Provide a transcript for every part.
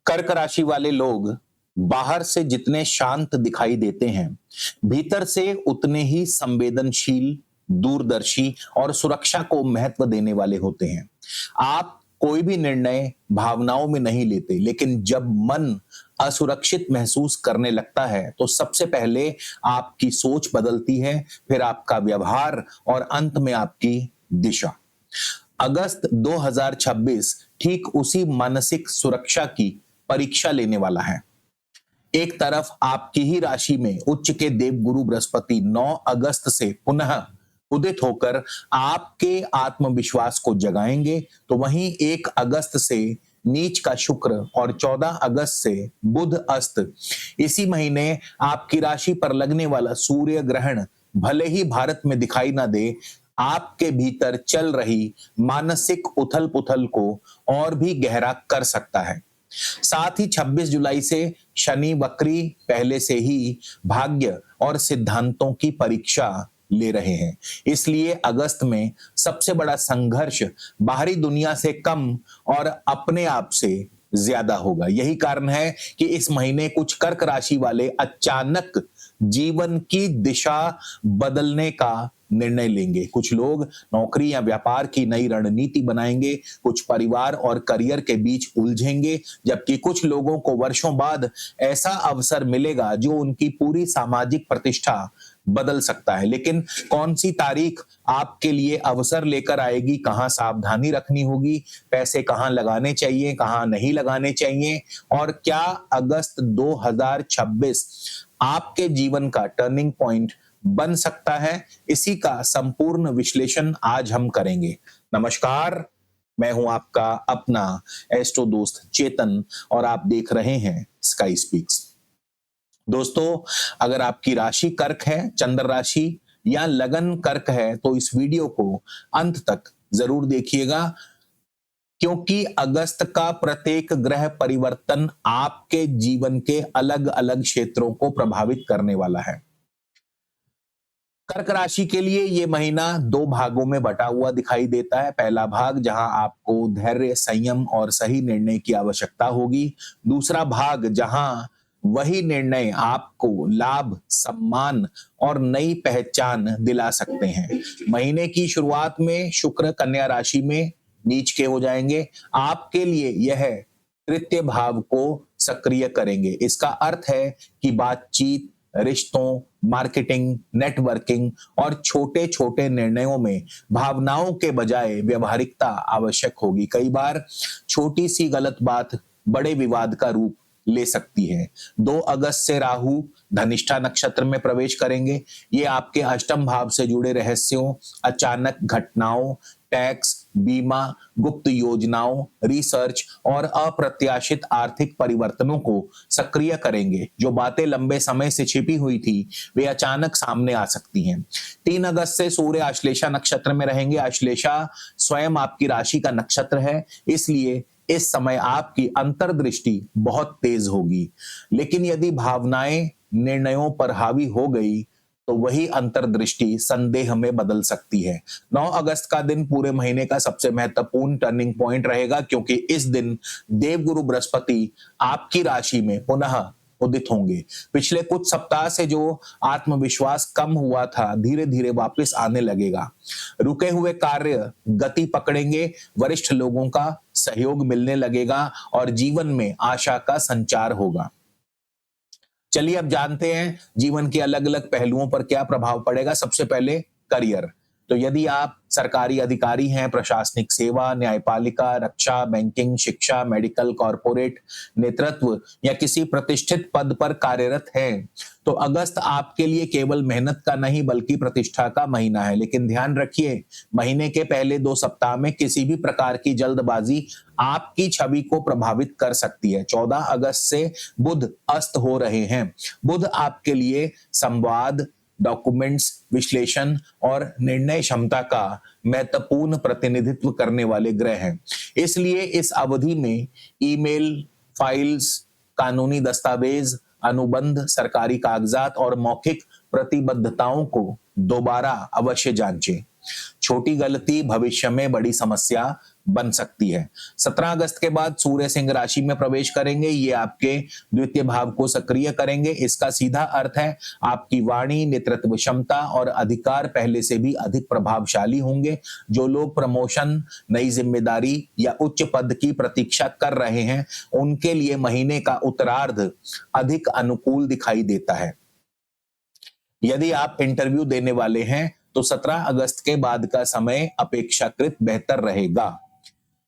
कर्क राशि वाले लोग बाहर से जितने शांत दिखाई देते हैं, भीतर से उतने ही संवेदनशील, दूरदर्शी और सुरक्षा को महत्व देने वाले होते हैं। आप कोई भी निर्णय भावनाओं में नहीं लेते, लेकिन जब मन असुरक्षित महसूस करने लगता है, तो सबसे पहले आपकी सोच बदलती है, फिर आपका व्यवहार और अंत में आपकी दिशा। अगस्त 2026 ठीक उसी मानसिक सुरक्षा की परीक्षा लेने वाला है। एक तरफ आपकी ही राशि में उच्च के देवगुरु बृहस्पति 9 अगस्त से पुनः उदित होकर आपके आत्मविश्वास को जगाएंगे, तो वहीं 1 अगस्त से नीच का शुक्र और 14 अगस्त से बुध अस्त, इसी महीने आपकी राशि पर लगने वाला सूर्य ग्रहण भले ही भारत में दिखाई ना दे, आपके भीतर चल रही मानसिक उथल पुथल को और भी गहरा कर सकता है। साथ ही 26 जुलाई से शनि वक्री पहले से ही भाग्य और सिद्धांतों की परीक्षा ले रहे हैं। इसलिए अगस्त में सबसे बड़ा संघर्ष बाहरी दुनिया से कम और अपने आप से ज्यादा होगा। यही कारण है कि इस महीने कुछ कर्क राशि वाले अचानक जीवन की दिशा बदलने का निर्णय लेंगे। कुछ लोग नौकरी या व्यापार की नई रणनीति बनाएंगे, कुछ परिवार और करियर के बीच उलझेंगे, जबकि कुछ लोगों को वर्षों बाद ऐसा अवसर मिलेगा जो उनकी पूरी सामाजिक प्रतिष्ठा बदल सकता है। लेकिन कौन सी तारीख आपके लिए अवसर लेकर आएगी, कहां सावधानी रखनी होगी, पैसे कहां लगाने चाहिए, कहां नहीं लगाने चाहिए, और क्या अगस्त 2026 आपके जीवन का टर्निंग पॉइंट बन सकता है, इसी का संपूर्ण विश्लेषण आज हम करेंगे। नमस्कार, मैं हूं आपका अपना एस्ट्रो दोस्त चेतन और आप देख रहे हैं स्काई स्पीक्स। दोस्तों, अगर आपकी राशि कर्क है, चंद्र राशि या लगन कर्क है, तो इस वीडियो को अंत तक जरूर देखिएगा, क्योंकि अगस्त का प्रत्येक ग्रह परिवर्तन आपके जीवन के अलग अलग क्षेत्रों को प्रभावित करने वाला है। कर्क राशि के लिए ये महीना 2 भागों में बटा हुआ दिखाई देता है। पहला भाग जहां आपको धैर्य, संयम और सही निर्णय की आवश्यकता होगी। दूसरा भाग जहां वही निर्णय आपको लाभ, सम्मान और नई पहचान दिला सकते हैं। महीने की शुरुआत में शुक्र कन्या राशि में नीच के हो जाएंगे। आपके लिए यह तृतीय भाव को सक्रिय करेंगे। इसका अर्थ है कि बातचीत, रिश्तों, मार्केटिंग, नेटवर्किंग और छोटे छोटे निर्णयों में भावनाओं के बजाय व्यवहारिकता आवश्यक होगी। कई बार छोटी सी गलत बात बड़े विवाद का रूप ले सकती है। 2 अगस्त से राहु धनिष्ठा नक्षत्र में प्रवेश करेंगे। ये आपके अष्टम भाव से जुड़े रहस्यों, अचानक घटनाओं, टैक्स, बीमा, गुप्त योजनाओं, रिसर्च और अप्रत्याशित आर्थिक परिवर्तनों को सक्रिय करेंगे। जो बातें लंबे समय से छिपी हुई थी, वे अचानक सामने आ सकती हैं। 3 अगस्त से सूर्य आश्लेषा नक्षत्र में रहेंगे। आश्लेषा स्वयं आपकी राशि का नक्षत्र है, इसलिए इस समय आपकी अंतर्दृष्टि बहुत तेज होगी। लेकिन यदि भावनाएं निर्णयों पर हावी हो गई, तो वही अंतर्दृष्टि संदेह में बदल सकती है। 9 अगस्त का दिन पूरे महीने का सबसे महत्वपूर्ण टर्निंग पॉइंट रहेगा, क्योंकि इस दिन देवगुरु बृहस्पति आपकी राशि में पुनः उदित होंगे। पिछले कुछ सप्ताह से जो आत्मविश्वास कम हुआ था, धीरे धीरे वापस आने लगेगा। रुके हुए कार्य गति पकड़ेंगे, वरिष्ठ लोगों का सहयोग मिलने लगेगा और जीवन में आशा का संचार होगा। चलिए अब जानते हैं जीवन के अलग अलग पहलुओं पर क्या प्रभाव पड़ेगा। सबसे पहले करियर। तो यदि आप सरकारी अधिकारी हैं, प्रशासनिक सेवा, न्यायपालिका, रक्षा, बैंकिंग, शिक्षा, मेडिकल, कॉरपोरेट नेतृत्व या किसी प्रतिष्ठित पद पर कार्यरत हैं, तो अगस्त आपके लिए केवल मेहनत का नहीं बल्कि प्रतिष्ठा का महीना है। लेकिन ध्यान रखिए, महीने के पहले 2 सप्ताह में किसी भी प्रकार की जल्दबाजी आपकी छवि को प्रभावित कर सकती है। 14 अगस्त से बुध अस्त हो रहे हैं। बुध आपके लिए संवाद, डॉक्यूमेंट्स, विश्लेषण और निर्णय क्षमता का महत्वपूर्ण प्रतिनिधित्व करने वाले ग्रह हैं। इसलिए इस अवधि में ईमेल, फाइल्स, कानूनी दस्तावेज, अनुबंध, सरकारी कागजात और मौखिक प्रतिबद्धताओं को दोबारा अवश्य जांचें। छोटी गलती भविष्य में बड़ी समस्या बन सकती है। 17 अगस्त के बाद सूर्य सिंह राशि में प्रवेश करेंगे, ये आपके द्वितीय भाव को सक्रिय करेंगे। इसका सीधा अर्थ है आपकी वाणी, नेतृत्व क्षमता और अधिकार पहले से भी अधिक प्रभावशाली होंगे। जो लोग प्रमोशन, नई जिम्मेदारी या उच्च पद की प्रतीक्षा कर रहे हैं, उनके लिए महीने का उत्तरार्ध अधिक अनुकूल दिखाई देता है। यदि आप इंटरव्यू देने वाले हैं तो 17 अगस्त के बाद का समय अपेक्षाकृत बेहतर रहेगा।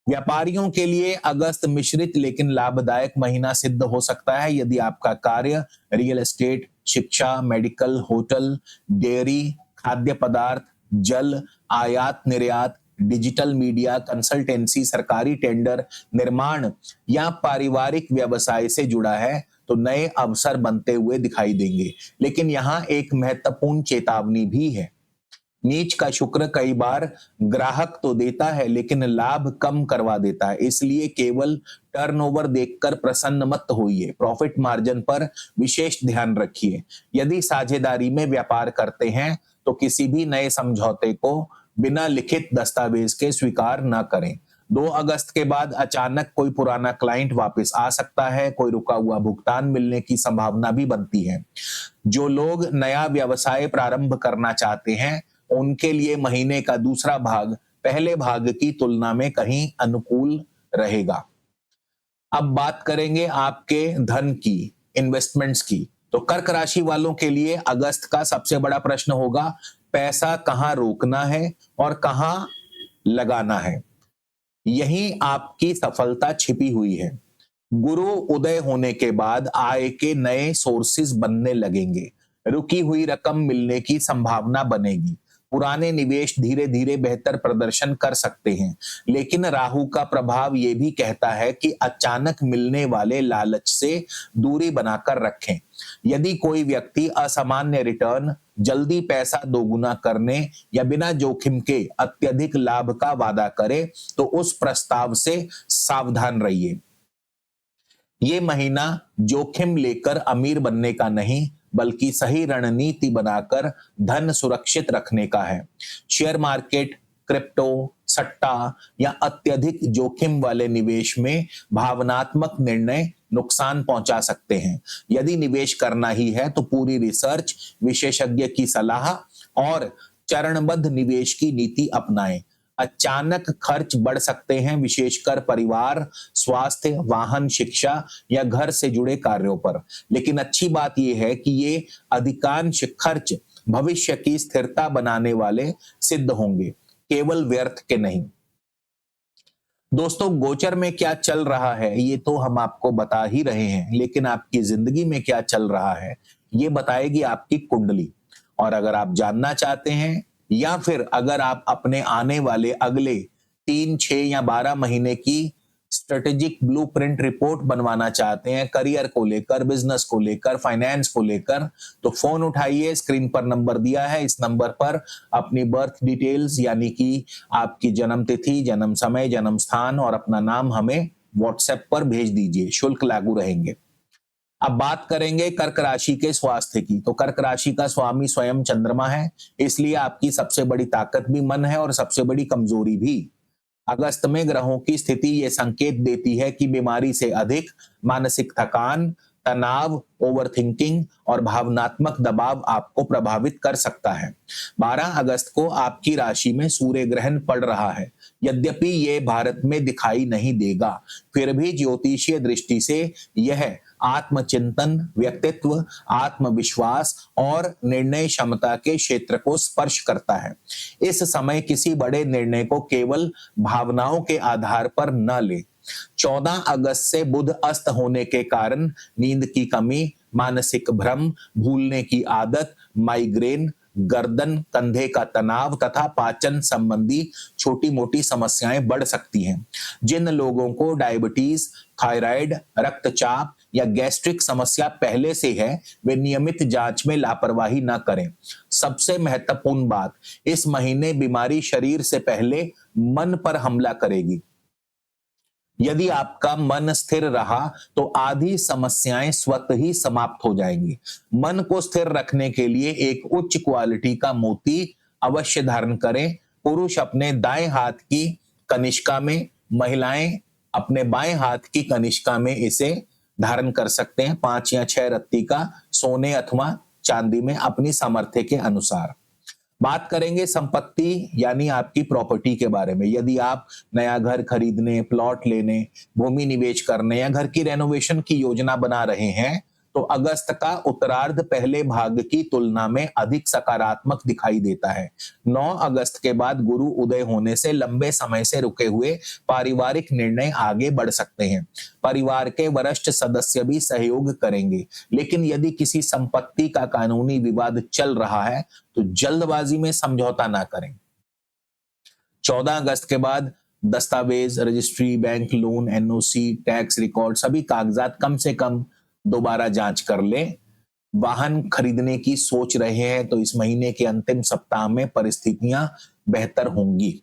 व्यापारियों के लिए अगस्त मिश्रित लेकिन लाभदायक महीना सिद्ध हो सकता है। यदि आपका कार्य रियल एस्टेट, शिक्षा, मेडिकल, होटल, डेयरी, खाद्य पदार्थ, जल, आयात निर्यात, डिजिटल मीडिया, कंसल्टेंसी, सरकारी टेंडर, निर्माण या पारिवारिक व्यवसाय से जुड़ा है तो नए अवसर बनते हुए दिखाई देंगे। लेकिन यहाँ एक महत्वपूर्ण चेतावनी भी है। नीच का शुक्र कई बार ग्राहक तो देता है लेकिन लाभ कम करवा देता है, इसलिए केवल टर्नओवर देखकर प्रसन्न मत होइए। प्रॉफिट मार्जिन पर विशेष ध्यान रखिए। यदि साझेदारी में व्यापार करते हैं तो किसी भी नए समझौते को बिना लिखित दस्तावेज के स्वीकार न करें। 2 अगस्त के बाद अचानक कोई पुराना क्लाइंट वापस आ सकता है, कोई रुका हुआ भुगतान मिलने की संभावना भी बनती है। जो लोग नया व्यवसाय प्रारंभ करना चाहते हैं उनके लिए महीने का दूसरा भाग पहले भाग की तुलना में कहीं अनुकूल रहेगा। अब बात करेंगे आपके धन की, इन्वेस्टमेंट्स की। तो कर्क राशि वालों के लिए अगस्त का सबसे बड़ा प्रश्न होगा पैसा कहां रोकना है और कहां लगाना है। यही आपकी सफलता छिपी हुई है। गुरु उदय होने के बाद आय के नए सोर्सेज बनने लगेंगे। रुकी हुई रकम मिलने की संभावना बनेगी। पुराने निवेश धीरे धीरे बेहतर प्रदर्शन कर सकते हैं, लेकिन राहु का प्रभाव यह भी कहता है कि अचानक मिलने वाले लालच से दूरी बनाकर रखें। यदि कोई व्यक्ति असामान्य रिटर्न, जल्दी पैसा दोगुना करने या बिना जोखिम के अत्यधिक लाभ का वादा करे तो उस प्रस्ताव से सावधान रहिए। ये महीना जोखिम लेकर अमीर बनने का नहीं बल्कि सही रणनीति बनाकर धन सुरक्षित रखने का है। शेयर मार्केट, क्रिप्टो, सट्टा या अत्यधिक जोखिम वाले निवेश में भावनात्मक निर्णय नुकसान पहुंचा सकते हैं। यदि निवेश करना ही है तो पूरी रिसर्च, विशेषज्ञ की सलाह और चरणबद्ध निवेश की नीति अपनाएं। अचानक खर्च बढ़ सकते हैं, विशेषकर परिवार, स्वास्थ्य, वाहन, शिक्षा या घर से जुड़े कार्यों पर। लेकिन अच्छी बात यह है कि ये अधिकांश खर्च भविष्य की स्थिरता बनाने वाले सिद्ध होंगे, केवल व्यर्थ के नहीं। दोस्तों, गोचर में क्या चल रहा है ये तो हम आपको बता ही रहे हैं, लेकिन आपकी जिंदगी में क्या चल रहा है ये बताएगी आपकी कुंडली। और अगर आप जानना चाहते हैं या फिर अगर आप अपने आने वाले अगले 3, 6 या 12 महीने की स्ट्रेटेजिक ब्लूप्रिंट रिपोर्ट बनवाना चाहते हैं, करियर को लेकर, बिजनेस को लेकर, फाइनेंस को लेकर, तो फोन उठाइए। स्क्रीन पर नंबर दिया है, इस नंबर पर अपनी बर्थ डिटेल्स यानी कि आपकी जन्म तिथि, जन्म समय, जन्म स्थान और अपना नाम हमें व्हाट्सएप पर भेज दीजिए। शुल्क लागू रहेंगे। अब बात करेंगे कर्क राशि के स्वास्थ्य की। तो कर्क राशि का स्वामी स्वयं चंद्रमा है, इसलिए आपकी सबसे बड़ी ताकत भी मन है और सबसे बड़ी कमजोरी भी। अगस्त में ग्रहों की स्थिति ये संकेत देती है कि बीमारी से अधिक मानसिक थकान, तनाव, ओवरथिंकिंग और भावनात्मक दबाव आपको प्रभावित कर सकता है। 12 अगस्त को आपकी राशि में सूर्य ग्रहण पड़ रहा है। यद्यपि ये भारत में दिखाई नहीं देगा, फिर भी ज्योतिषीय दृष्टि से यह आत्मचिंतन, व्यक्तित्व, आत्मविश्वास और निर्णय क्षमता के क्षेत्र को स्पर्श करता है। इस समय किसी बड़े निर्णय को केवल भावनाओं के आधार पर न ले। 14 अगस्त से बुध अस्त होने के कारण नींद की कमी, मानसिक भ्रम, भूलने की आदत, माइग्रेन, गर्दन कंधे का तनाव तथा पाचन संबंधी छोटी मोटी समस्याएं बढ़ सकती हैं। जिन लोगों को डायबिटीज, थायराइड, रक्तचाप या गैस्ट्रिक समस्या पहले से है वे नियमित जांच में लापरवाही न करें। सबसे महत्वपूर्ण बात, इस महीने बीमारी शरीर से पहले मन पर हमला करेगी। यदि आपका मन स्थिर रहा तो आधी समस्याएं स्वतः ही समाप्त हो जाएंगी। मन को स्थिर रखने के लिए एक उच्च क्वालिटी का मोती अवश्य धारण करें। पुरुष अपने दाएं हाथ की कनिष्का में महिलाएं अपने बाएं हाथ की कनिष्का में इसे धारण कर सकते हैं, 5 या 6 रत्ती का सोने अथवा चांदी में अपनी सामर्थ्य के अनुसार। बात करेंगे संपत्ति यानी आपकी प्रॉपर्टी के बारे में। यदि आप नया घर खरीदने, प्लॉट लेने, भूमि निवेश करने या घर की रेनोवेशन की योजना बना रहे हैं तो अगस्त का उत्तरार्ध पहले भाग की तुलना में अधिक सकारात्मक दिखाई देता है। 9 अगस्त के बाद गुरु उदय होने से लंबे समय से रुके हुए पारिवारिक निर्णय आगे बढ़ सकते हैं। परिवार के वरिष्ठ सदस्य भी सहयोग करेंगे, लेकिन यदि किसी संपत्ति का कानूनी विवाद चल रहा है तो जल्दबाजी में समझौता ना करें। 14 अगस्त के बाद दस्तावेज, registry, bank loan, NOC, tax record सभी कागजात कम से कम दोबारा जांच कर लें। वाहन खरीदने की सोच रहे हैं तो इस महीने के अंतिम सप्ताह में परिस्थितियां बेहतर होंगी।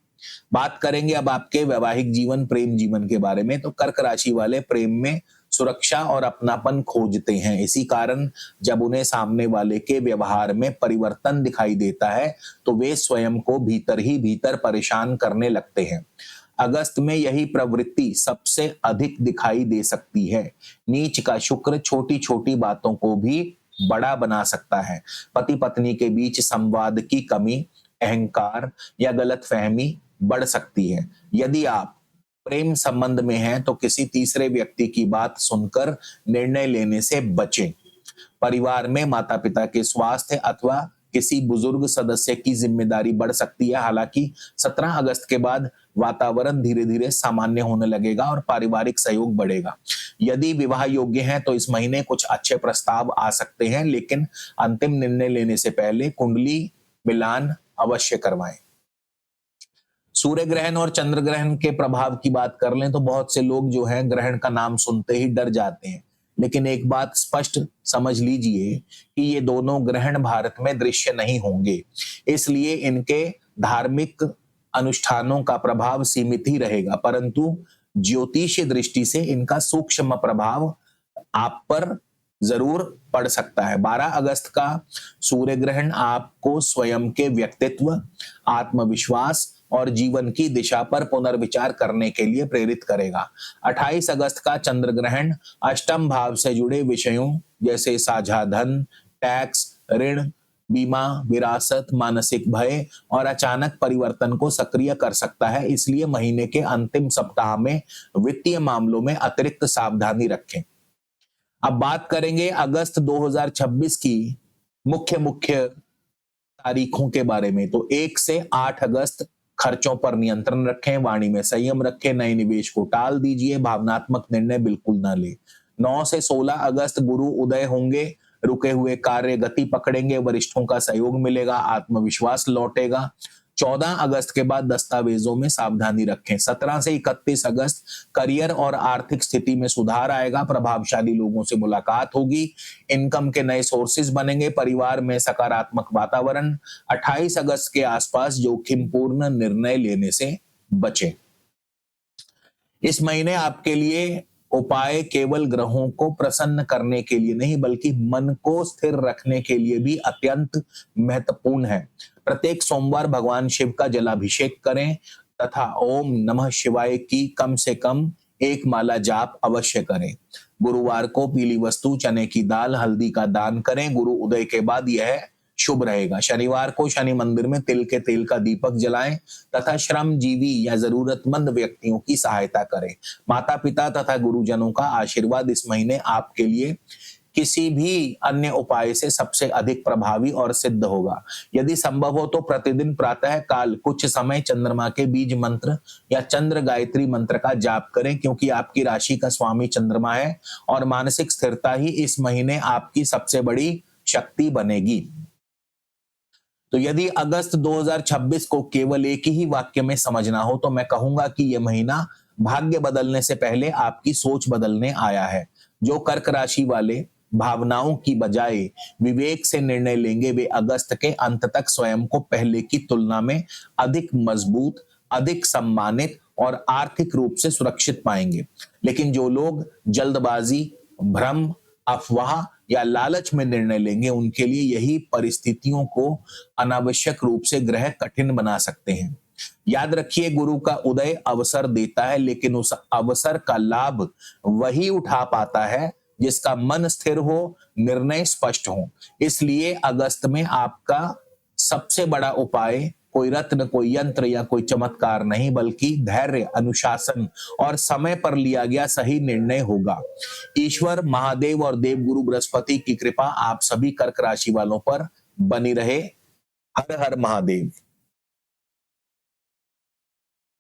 बात करेंगे अब आपके वैवाहिक जीवन, प्रेम जीवन के बारे में। तो कर्क राशि वाले प्रेम में सुरक्षा और अपनापन खोजते हैं। इसी कारण जब उन्हें सामने वाले के व्यवहार में परिवर्तन दिखाई देता है तो वे स्वयं को भीतर ही भीतर परेशान करने लगते हैं। अगस्त में यही प्रवृत्ति सबसे अधिक दिखाई दे सकती है। नीच का शुक्र छोटी छोटी बातों को भी बड़ा बना सकता है। पति पत्नी के बीच संवाद की कमी, अहंकार या गलतफहमी बढ़ सकती है। यदि आप प्रेम संबंध में हैं तो किसी तीसरे व्यक्ति की बात सुनकर निर्णय लेने से बचें। परिवार में माता पिता के स्वास्थ्य अथवा किसी बुजुर्ग सदस्य की जिम्मेदारी बढ़ सकती है। हालांकि 17 अगस्त के बाद वातावरण धीरे धीरे सामान्य होने लगेगा और पारिवारिक सहयोग बढ़ेगा। यदि विवाह योग्य हैं तो इस महीने कुछ अच्छे प्रस्ताव आ सकते हैं, लेकिन अंतिम निर्णय लेने से पहले कुंडली मिलान अवश्य करवाएं। सूर्य ग्रहण और चंद्र ग्रहण के प्रभाव की बात कर लें तो बहुत से लोग जो हैं ग्रहण का नाम सुनते ही डर जाते हैं, लेकिन एक बात स्पष्ट समझ लीजिए कि ये दोनों ग्रहण भारत में दृश्य नहीं होंगे, इसलिए इनके धार्मिक अनुष्ठानों का प्रभाव सीमित ही रहेगा, परंतु ज्योतिषीय दृष्टि से इनका सूक्ष्म प्रभाव आप पर जरूर पड़ सकता है। 12 अगस्त का सूर्य ग्रहण आपको स्वयं के व्यक्तित्व, आत्मविश्वास और जीवन की दिशा पर पुनर्विचार करने के लिए प्रेरित करेगा। 28 अगस्त का चंद्र ग्रहण अष्टम भाव से जुड़े विषयों जैसे साझा धन, टैक्स, ऋण, बीमा, विरासत, मानसिक भय और अचानक परिवर्तन को सक्रिय कर सकता है। इसलिए महीने के अंतिम सप्ताह में वित्तीय मामलों में अतिरिक्त सावधानी रखें। अब बात करेंगे अगस्त 2026 की मुख्य तारीखों के बारे में। तो 1 से 8 अगस्त खर्चों पर नियंत्रण रखें, वाणी में संयम रखें, नए निवेश को टाल दीजिए, भावनात्मक निर्णय बिल्कुल ना ले। 9 से 16 अगस्त गुरु उदय होंगे, रुके हुए कार्य गति पकड़ेंगे, वरिष्ठों का सहयोग मिलेगा, आत्मविश्वास लौटेगा। 14 अगस्त के बाद दस्तावेजों में सावधानी रखें। 17 से 31 अगस्त करियर और आर्थिक स्थिति में सुधार आएगा, प्रभावशाली लोगों से मुलाकात होगी, इनकम के नए सोर्सेज बनेंगे, परिवार में सकारात्मक वातावरण। 28 अगस्त के आसपास जोखिमपूर्ण निर्णय लेने से बचें। इस महीने आपके लिए उपाय केवल ग्रहों को प्रसन्न करने के लिए नहीं बल्कि मन को स्थिर रखने के लिए भी अत्यंत महत्वपूर्ण है। प्रत्येक सोमवार भगवान शिव का जलाभिषेक करें तथा ओम नमः शिवाय की कम से कम 1 माला जाप अवश्य करें। गुरुवार को पीली वस्तु, चने की दाल, हल्दी का दान करें। गुरु उदय के बाद यह शुभ रहेगा। शनिवार को शनि मंदिर में तिल के तेल का दीपक जलाएं तथा श्रमजीवी या जरूरतमंद व्यक्तियों की सहायता करें। माता पिता तथा गुरुजनों का आशीर्वाद इस महीने आपके लिए किसी भी अन्य उपाय से सबसे अधिक प्रभावी और सिद्ध होगा। यदि संभव हो तो प्रतिदिन प्रातः काल कुछ समय चंद्रमा के बीज मंत्र या चंद्र गायत्री मंत्र का जाप करें, क्योंकि आपकी राशि का स्वामी चंद्रमा है और मानसिक स्थिरता ही इस महीने आपकी सबसे बड़ी शक्ति बनेगी। तो यदि अगस्त 2026 को केवल एक ही वाक्य में समझना हो तो मैं कहूंगा कि यह महीना भाग्य बदलने से पहले आपकी सोच बदलने आया है। जो कर्क राशि वाले भावनाओं की बजाय विवेक से निर्णय लेंगे वे अगस्त के अंत तक स्वयं को पहले की तुलना में अधिक मजबूत, अधिक सम्मानित और आर्थिक रूप से सुरक्षित पाएंगे। लेकिन जो लोग जल्दबाजी, भ्रम, अफवाह या लालच में निर्णय लेंगे उनके लिए यही परिस्थितियों को अनावश्यक रूप से ग्रह कठिन बना सकते हैं। याद रखिए, गुरु का उदय अवसर देता है, लेकिन उस अवसर का लाभ वही उठा पाता है जिसका मन स्थिर हो, निर्णय स्पष्ट हो। इसलिए अगस्त में आपका सबसे बड़ा उपाय कोई रत्न, कोई यंत्र या कोई चमत्कार नहीं, बल्कि धैर्य, अनुशासन और समय पर लिया गया सही निर्णय होगा। ईश्वर, महादेव और देवगुरु बृहस्पति की कृपा आप सभी कर्क राशि वालों पर बनी रहे। हर हर महादेव।